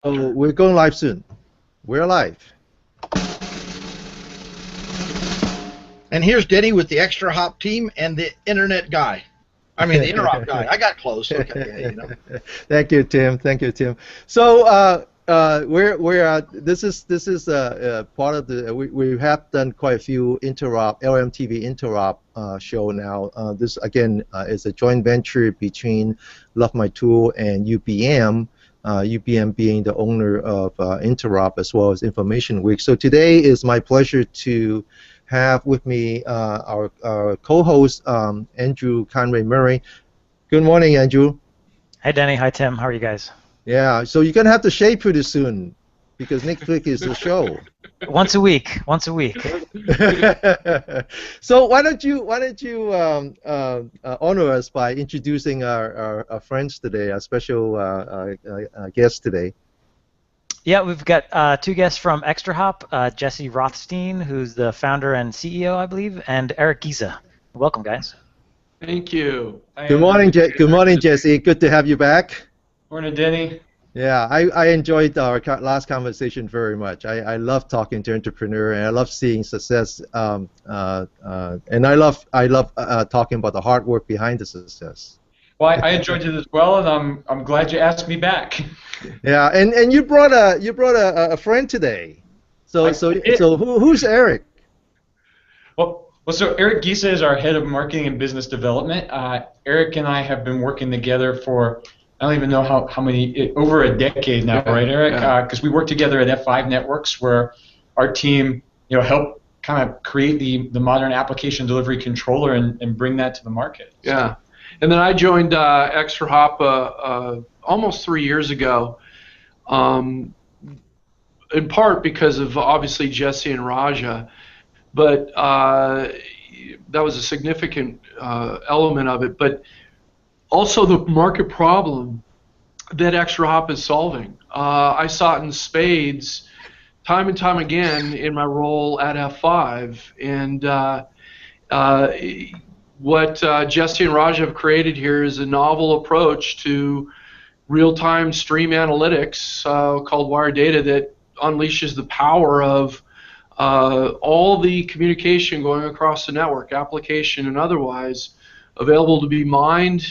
Oh, we're going live soon. We're live. And here's Denny with the ExtraHop team and the internet guy. I mean, the Interop guy. I got close. Okay, yeah, you know. Thank you, Tim. Thank you, Tim. So this is part of the we have done quite a few Interop LMTV Interop show now. This again is a joint venture between Love My Tool and UPM. UPM being the owner of Interop as well as Information Week. So today is my pleasure to have with me our co-host Andrew Conway Murray. Good morning, Andrew. Hey, Denny. Hi, Tim. How are you guys? Yeah, so you're gonna have to shave pretty soon because next week is the show. Once a week. Once a week. So why don't you honor us by introducing our friends today, our special guest today. Yeah, we've got two guests from ExtraHop, Jesse Rothstein, who's the founder and CEO, I believe, and Erik Giesa. Welcome, guys. Thank you. Good morning, Good morning, Jesse. Good to have you back. Morning, Denny. Yeah, I enjoyed our last conversation very much. I love talking to entrepreneurs, and I love seeing success. And I love talking about the hard work behind the success. Well, I enjoyed it as well, and I'm glad you asked me back. Yeah, and you brought a friend today. So who's Erik? Well, so Erik Giesa is our head of marketing and business development. Erik and I have been working together for I don't even know how many, over a decade now, right, Erik? Because we work together at F5 Networks, where our team, helped kind of create the modern application delivery controller and bring that to the market. Yeah, and then I joined ExtraHop almost 3 years ago, in part because of obviously Jesse and Raja, but that was a significant element of it. But also the market problem that ExtraHop is solving. I saw it in spades time and time again in my role at F5. And what Jesse and Raj have created here is a novel approach to real-time stream analytics called Wire Data that unleashes the power of all the communication going across the network, application and otherwise, available to be mined,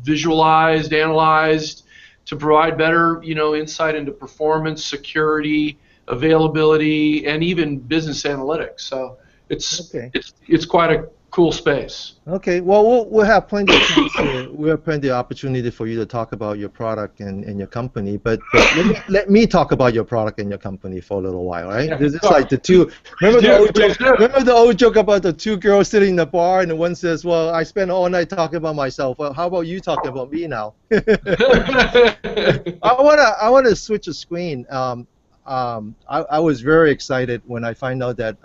visualized, analyzed, to provide better, insight into performance, security, availability, and even business analytics. So it's quite a cool space. Okay, well, we'll have plenty of opportunity for you to talk about your product and your company, but let me talk about your product and your company for a little while, right? This is like the two. Remember the old joke about the two girls sitting in the bar, and the one says, "Well, I spent all night talking about myself. Well, how about you talking about me now?" I wanna switch the screen. I was very excited when I find out that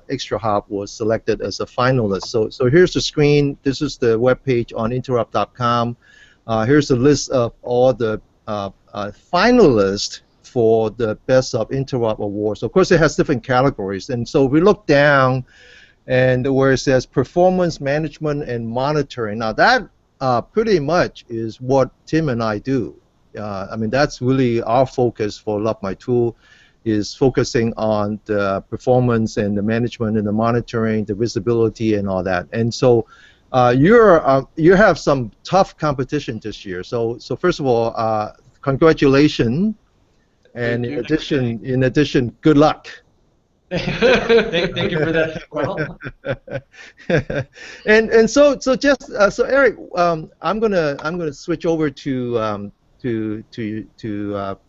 ExtraHop was selected as a finalist. So here's the screen. This is the webpage on interop.com. Here's a list of all the finalists for the Best of Interop Awards. Of course, it has different categories. And so we look down, and where it says Performance Management and Monitoring. Now that pretty much is what Tim and I do. I mean, that's really our focus for Love My Tool, is focusing on the performance and the management and the monitoring, the visibility and all that. And so you have some tough competition this year. So first of all, congratulations, and in addition, good luck. Thank you for that. Well, and so Erik, I'm gonna switch over to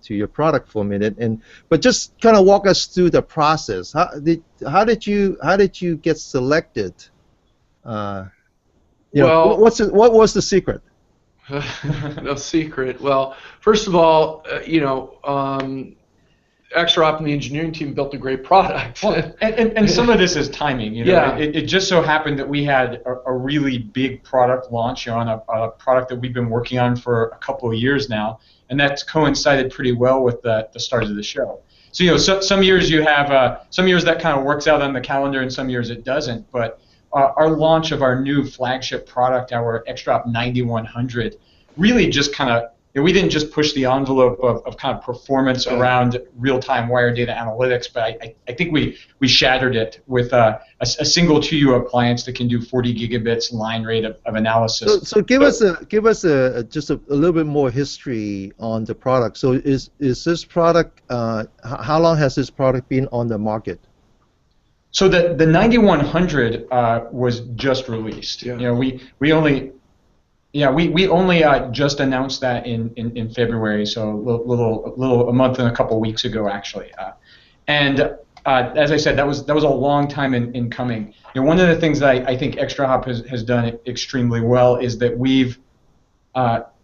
your product for a minute, but just kind of walk us through the process. How did you get selected? What was the secret? No secret. Well, first of all, ExtraHop and the engineering team built a great product. Well, and some of this is timing. Yeah. It just so happened that we had a really big product launch on a product that we've been working on for a couple of years now, and that's coincided pretty well with the start of the show. So some years you have some years that kind of works out on the calendar, and some years it doesn't. But our launch of our new flagship product, our ExtraHop 9100, really just kind of we didn't just push the envelope of kind of performance around real-time wire data analytics, but I think we shattered it with a single 2U appliance that can do 40 gigabits line rate of analysis. So give us just a little bit more history on the product. So is this product, how long has this product been on the market? So the 9100 was just released. Yeah. We only just announced that in February, so a month and a couple weeks ago actually. And as I said, that was a long time in coming. One of the things that I think ExtraHop has done extremely well is that we've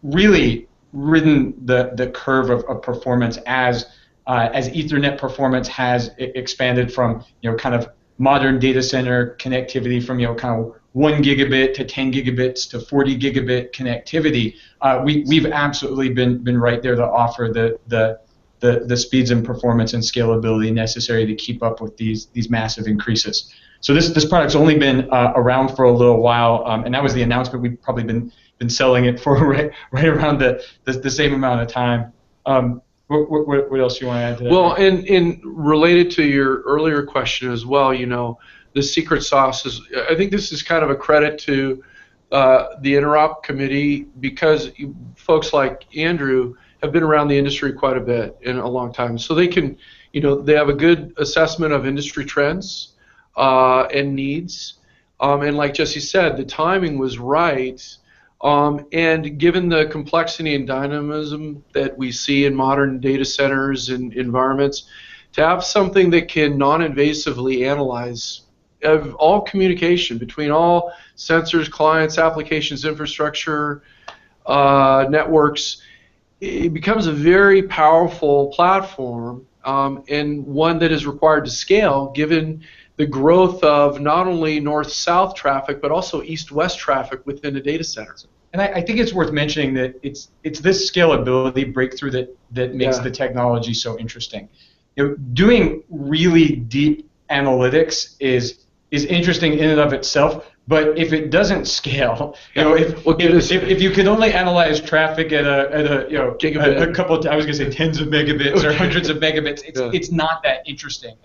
really ridden the curve of performance as Ethernet performance has expanded from kind of modern data center connectivity from kind of 1 gigabit to 10 gigabits to 40 gigabit connectivity. We've absolutely been right there to offer the speeds and performance and scalability necessary to keep up with these massive increases. So this product's only been around for a little while, and that was the announcement. We've probably been selling it for right around the same amount of time. What else do you want to add to that? Well, and related to your earlier question as well, the secret sauce is, I think this is kind of a credit to the Interop committee, because folks like Andrew have been around the industry quite a bit in a long time. So they can, they have a good assessment of industry trends and needs. And like Jesse said, the timing was right. And given the complexity and dynamism that we see in modern data centers and environments, to have something that can non-invasively analyze of all communication between all sensors, clients, applications, infrastructure, networks, it becomes a very powerful platform, and one that is required to scale given the growth of not only north-south traffic, but also east-west traffic within a data center. And I think it's worth mentioning that it's this scalability breakthrough that makes the technology so interesting. Doing really deep analytics is interesting in and of itself, but if it doesn't scale, if you can only analyze traffic at a gigabit, a couple of, I was going to say tens of megabits or hundreds of megabits, it's not that interesting.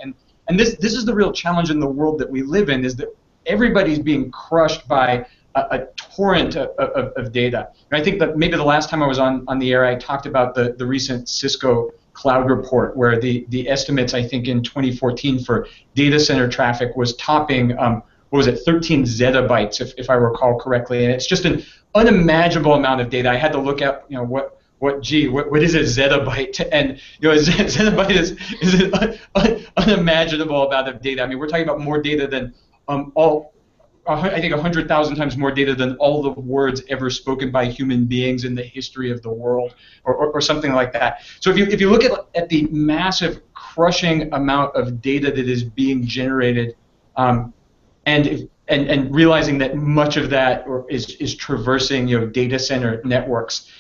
And this is the real challenge in the world that we live in, is that everybody's being crushed by a torrent of data. And I think that maybe the last time I was on the air, I talked about the recent Cisco cloud report, where the estimates, I think, in 2014 for data center traffic was topping, what was it, 13 zettabytes, if I recall correctly. And it's just an unimaginable amount of data. I had to look at, what is a zettabyte? And a zettabyte is an unimaginable amount of data. I mean, we're talking about more data than I think 100,000 times more data than all the words ever spoken by human beings in the history of the world, or something like that. So if you look at the massive, crushing amount of data that is being generated, and realizing that much of that is traversing data center networks,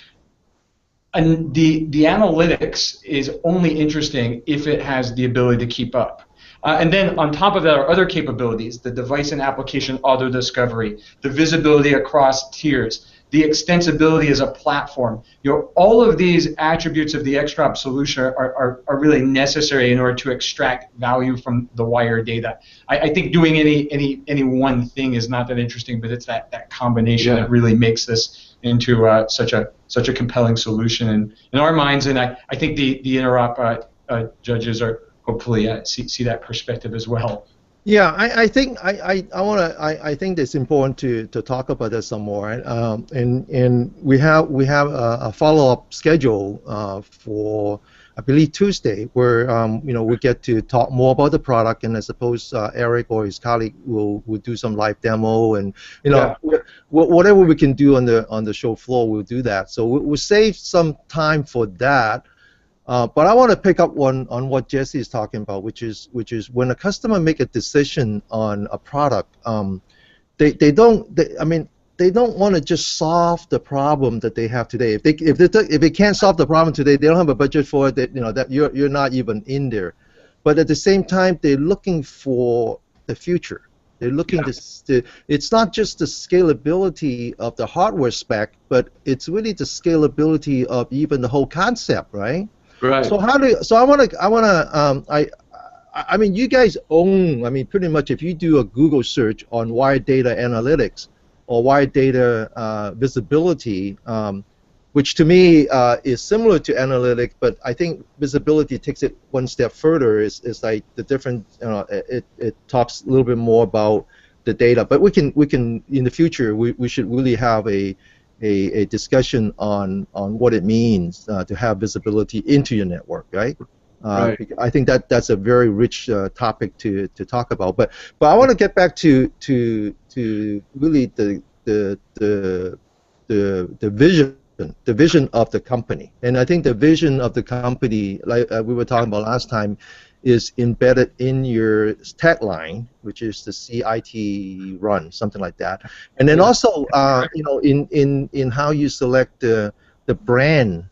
and the analytics is only interesting if it has the ability to keep up. And then on top of that are other capabilities: the device and application auto discovery, the visibility across tiers, the extensibility as a platform. All of these attributes of the ExtraHop solution are really necessary in order to extract value from the wire data. I think doing any one thing is not that interesting, but it's that combination that really makes this into such a compelling solution in our minds. And I think the Interop judges are hopefully see that perspective as well. Yeah, I think I think it's important to talk about this some more, and we have a follow-up schedule for, I believe, Tuesday, where we get to talk more about the product, and I suppose Erik or his colleague will do some live demo, and whatever we can do on the show floor, we'll do that. So we'll save some time for that. But I want to pick up on what Jesse is talking about, which is when a customer make a decision on a product, they don't want to just solve the problem that they have today. If they can't solve the problem today, they don't have a budget for it. That you're not even in there. But at the same time, they're looking for the future. They're looking it's not just the scalability of the hardware spec, but it's really the scalability of even the whole concept, right? Right. So I mean, you guys own, I mean, pretty much if you do a Google search on wide data analytics or wide data visibility, which to me is similar to analytic, but I think visibility takes it one step further. Is like the different, it talks a little bit more about the data. But we can in the future we should really have a discussion on what it means to have visibility into your network, right? Right. I think that's a very rich topic to talk about. But I want to get back to really the vision. The vision of the company, and I think the vision of the company, like we were talking about last time, is embedded in your tagline, which is the CIT run, something like that. And then also, in how you select the brand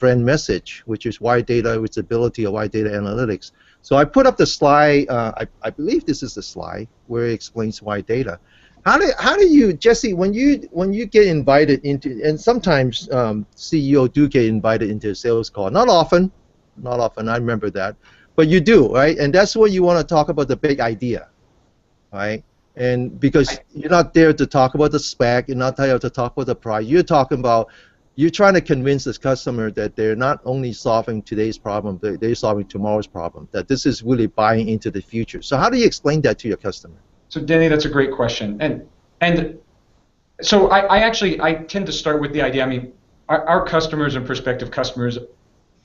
message, which is wide data visibility or wide data analytics. So I put up the slide. I believe this is the slide where it explains wide data. How do you, Jesse, when you get invited into, and sometimes CEO do get invited into a sales call, not often, I remember that, but you do, right? And that's where you want to talk about the big idea, right? And because you're not there to talk about the spec, you're not there to talk about the price, you're trying to convince this customer that they're not only solving today's problem, they're solving tomorrow's problem, that this is really buying into the future. So how do you explain that to your customer? So Denny, that's a great question, and so I tend to start with the idea. I mean, our customers and prospective customers,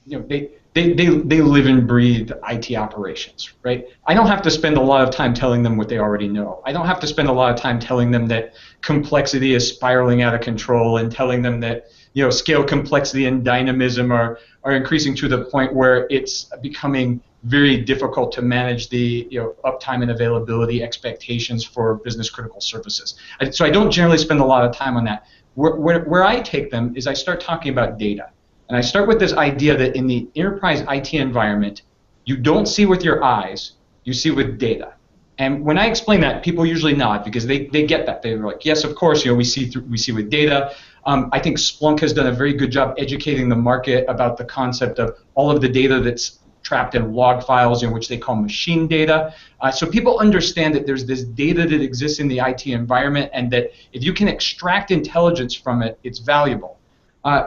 they live and breathe IT operations, right? I don't have to spend a lot of time telling them what they already know. I don't have to spend a lot of time telling them that complexity is spiraling out of control and telling them that scale, complexity, and dynamism are increasing to the point where it's becoming very difficult to manage the uptime and availability expectations for business critical services. So I don't generally spend a lot of time on that. Where I take them is I start talking about data. And I start with this idea that in the enterprise IT environment, you don't see with your eyes, you see with data. And when I explain that, people usually nod because they get that. They're like, yes, of course, we see with data. I think Splunk has done a very good job educating the market about the concept of all of the data that's trapped in log files, which they call machine data. So people understand that there's this data that exists in the IT environment, and that if you can extract intelligence from it, it's valuable.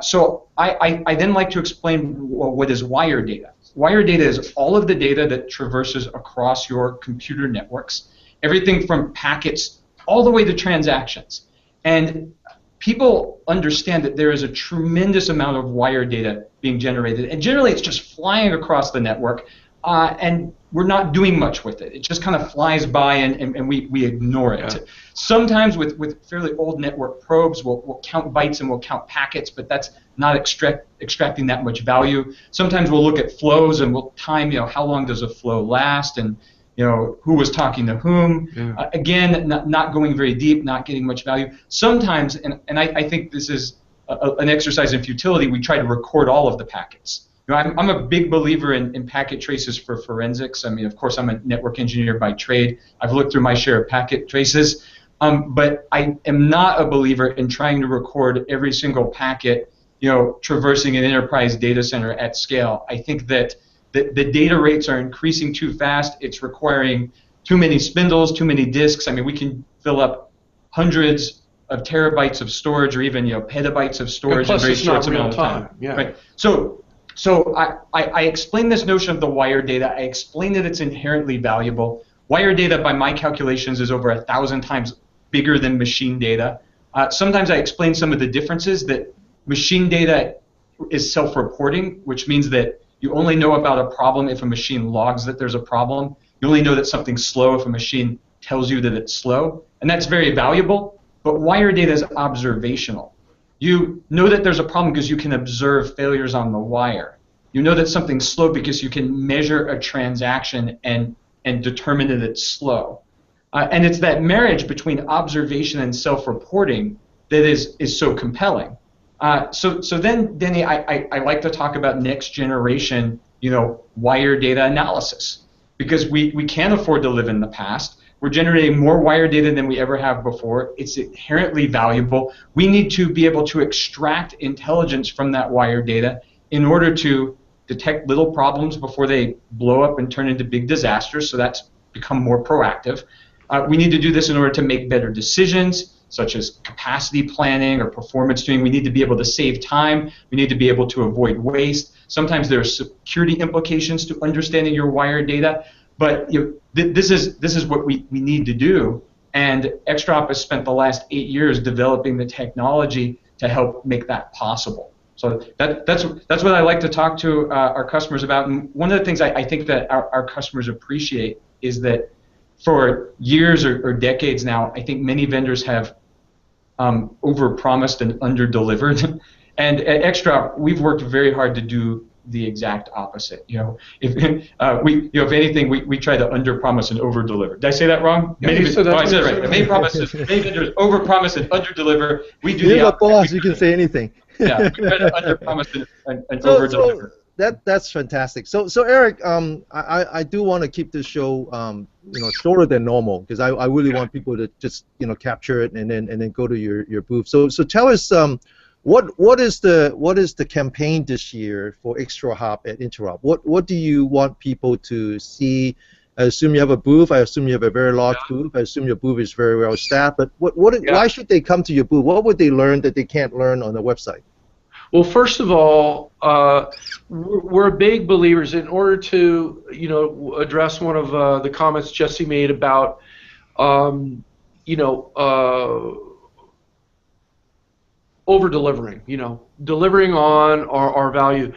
So I then like to explain what is wire data. Wire data is all of the data that traverses across your computer networks, everything from packets all the way to transactions. And people understand that there is a tremendous amount of wire data being generated, and generally it's just flying across the network, and we're not doing much with it. It just kind of flies by, and we ignore it. Yeah. Sometimes with fairly old network probes, we'll count bytes and we'll count packets, but that's not extracting that much value. Sometimes we'll look at flows and we'll time, how long does a flow last, and who was talking to whom. Yeah. Again, not going very deep, not getting much value. Sometimes, and I think this is an exercise in futility, we try to record all of the packets. I'm a big believer in packet traces for forensics. I mean, of course, I'm a network engineer by trade. I've looked through my share of packet traces, but I am not a believer in trying to record every single packet, traversing an enterprise data center at scale. I think that the data rates are increasing too fast. It's requiring too many spindles, too many disks. I mean, we can fill up hundreds of terabytes of storage, or even petabytes of storage in very short amount of time. Yeah. Right. So I explain this notion of the wire data. I explain that it's inherently valuable. Wire data, by my calculations, is over 1,000 times bigger than machine data. Sometimes I explain some of the differences, that machine data is self-reporting, which means that you only know about a problem if a machine logs that there's a problem. You only know that something's slow if a machine tells you that it's slow. And that's very valuable, but wire data is observational. You know that there's a problem because you can observe failures on the wire. You know that something's slow because you can measure a transaction and determine that it's slow. And it's that marriage between observation and self-reporting that is so compelling. So then, Denny, I like to talk about next generation, wire data analysis, because we can't afford to live in the past. We're generating more wire data than we ever have before. It's inherently valuable. We need to be able to extract intelligence from that wire data in order to detect little problems before they blow up and turn into big disasters, so that's become more proactive. We need to do this in order to make better decisions, such as capacity planning or performance tuning. We need to be able to save time. We need to be able to avoid waste. Sometimes there are security implications to understanding your wire data, but this is what we need to do. And ExtraHop has spent the last 8 years developing the technology to help make that possible. So that's what I like to talk to our customers about. And one of the things I think that our customers appreciate is that for years or decades now, I think many vendors have overpromised and underdelivered. And at ExtraHop, we've worked very hard to do the exact opposite. If anything, we try to underpromise and overdeliver. Did I say that wrong? Yeah, I said it right. Many vendors overpromise and underdeliver. We do You're the the boss. You can say anything. Yeah, we try to underpromise and overdeliver. That's fantastic. So Erik, I do want to keep this show shorter than normal, because I really want people to just capture it and then go to your booth. So tell us what is the campaign this year for ExtraHop at Interop? What do you want people to see? I assume you have a booth. I assume you have a very large booth. I assume your booth is very well staffed. But why should they come to your booth? What would they learn that they can't learn on the website? Well, first of all, we're big believers. In order to, address one of the comments Jesse made about, over-delivering, delivering on our value.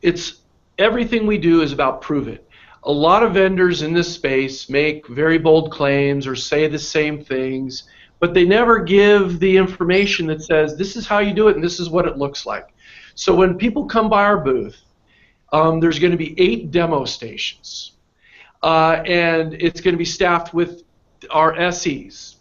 It's everything we do is about prove it. A lot of vendors in this space make very bold claims or say the same things, but they never give the information that says this is how you do it and this is what it looks like. So when people come by our booth, there's going to be 8 demo stations, and it's going to be staffed with our SEs.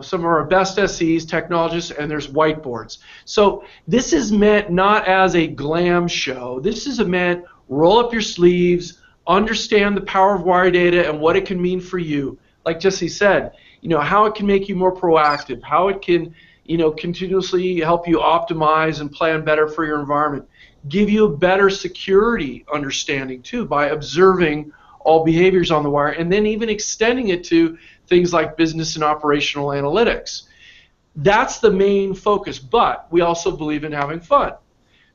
Some of our best SEs, technologists, and there's whiteboards. So this is meant not as a glam show. This is meant roll up your sleeves, understand the power of wire data and what it can mean for you. Like Jesse said, how it can make you more proactive, how it can, continuously help you optimize and plan better for your environment, give you a better security understanding too by observing all behaviors on the wire, and then even extending it to things like business and operational analytics. That's the main focus, but we also believe in having fun.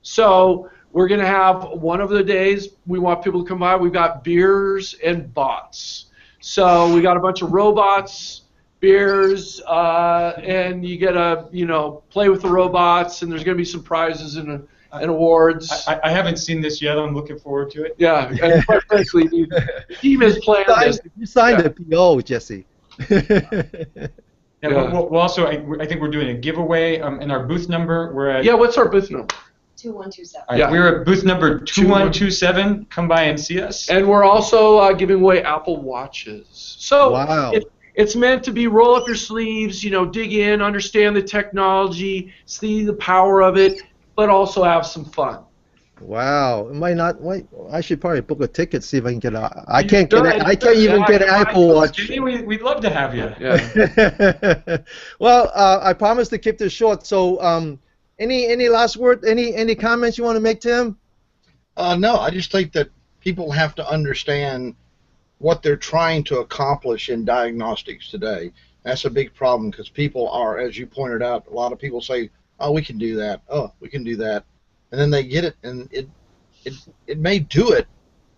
So we're going to have one of the days we want people to come by. We've got beers and bots. So we got a bunch of robots, beers, and you get to play with the robots, and there's going to be some prizes and awards. I haven't seen this yet. I'm looking forward to it. Yeah, and quite frankly, the team has planned this. You signed a PO, Jesse. Yeah, but we'll also, I think we're doing a giveaway in our booth number. We're at, what's our booth number? 2127. All right, we're at booth number 2127. Come by and see us. And we're also giving away Apple Watches. So wow. It's meant to be roll up your sleeves, dig in, understand the technology, see the power of it, but also have some fun. Wow, I should probably book a ticket, see if I can get a. I can't even get an Apple Watch. We'd love to have you. Yeah. Well, I promise to keep this short. So, any last word? Any comments you want to make, Tim? No, I just think that people have to understand what they're trying to accomplish in diagnostics today. That's a big problem because people are, as you pointed out, a lot of people say, "Oh, we can do that. Oh, we can do that." And then they get it, and it may do it,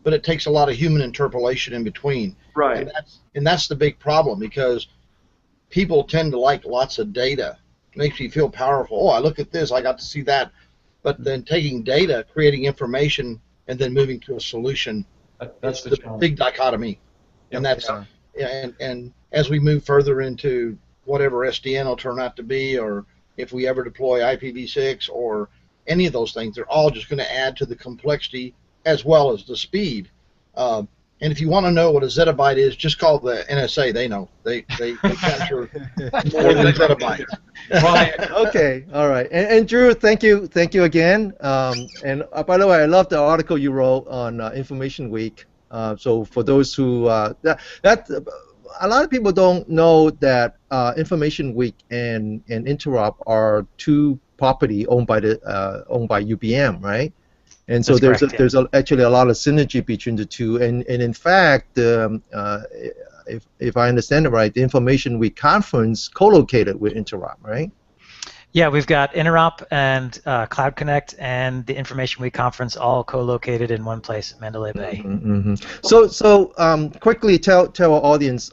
but it takes a lot of human interpolation in between. Right. And that's the big problem, because people tend to like lots of data. It makes you feel powerful. Oh, I look at this, I got to see that. But then taking data, creating information, and then moving to a solution, that's the big dichotomy. Yep. And and as we move further into whatever SDN will turn out to be, or if we ever deploy IPv6 or any of those things, they're all just going to add to the complexity as well as the speed. And if you want to know what a zettabyte is, just call the NSA. They know. They capture more than a zettabyte. Okay, all right. And Drew, thank you again. And by the way, I love the article you wrote on Information Week. So for those who a lot of people don't know that Information Week and Interop are two property owned by UBM, right? And so That's correct, yeah. there's actually a lot of synergy between the two. And in fact, if I understand it right, the Information Week conference co-located with Interop, right? Yeah, we've got Interop and Cloud Connect and the Information Week conference all co-located in one place at Mandalay Bay. Mm-hmm. So quickly tell our audience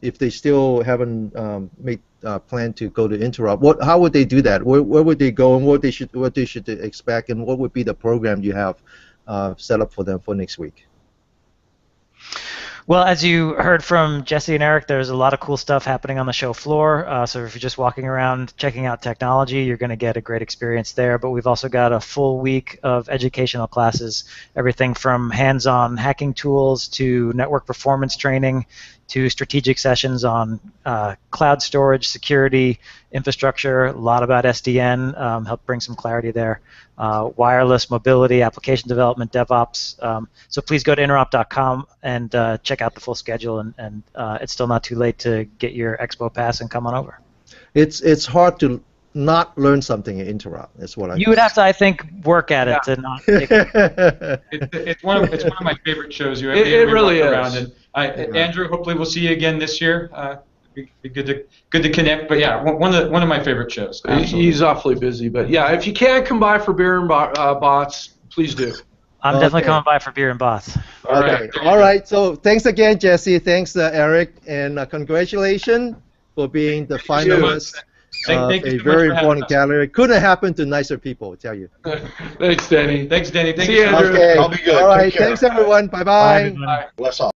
if they still haven't made plan to go to Interop. How would they do that? Where would they go, and what they should expect, and what would be the program you have set up for them for next week? Well, as you heard from Jesse and Erik, there's a lot of cool stuff happening on the show floor. So if you're just walking around checking out technology, you're going to get a great experience there. But we've also got a full week of educational classes, everything from hands-on hacking tools to network performance training to strategic sessions on cloud storage, security, infrastructure, a lot about SDN, help bring some clarity there, wireless, mobility, application development, DevOps. So please go to interop.com and check out the full schedule, and it's still not too late to get your Expo Pass and come on over. It's hard to not learn something at Interop. That's what You would have to, I think, work at it to not take it. It's one of my favorite shows. It really is. And Andrew, hopefully we'll see you again this year. Be good to connect. But yeah, one of my favorite shows. Absolutely. He's awfully busy, but yeah, if you can come by for beer and bots, please do. I'm definitely coming by for beer and bots. All right. So thanks again, Jesse. Thanks, Erik, and congratulations for being the finalist. Thank you a very important gallery. Couldn't happen to nicer people, I tell you. Thanks, Danny. Thanks, Danny. See you, Andrew. Okay. I'll be good. All right. Thanks, everyone. Bye-bye. Bless all.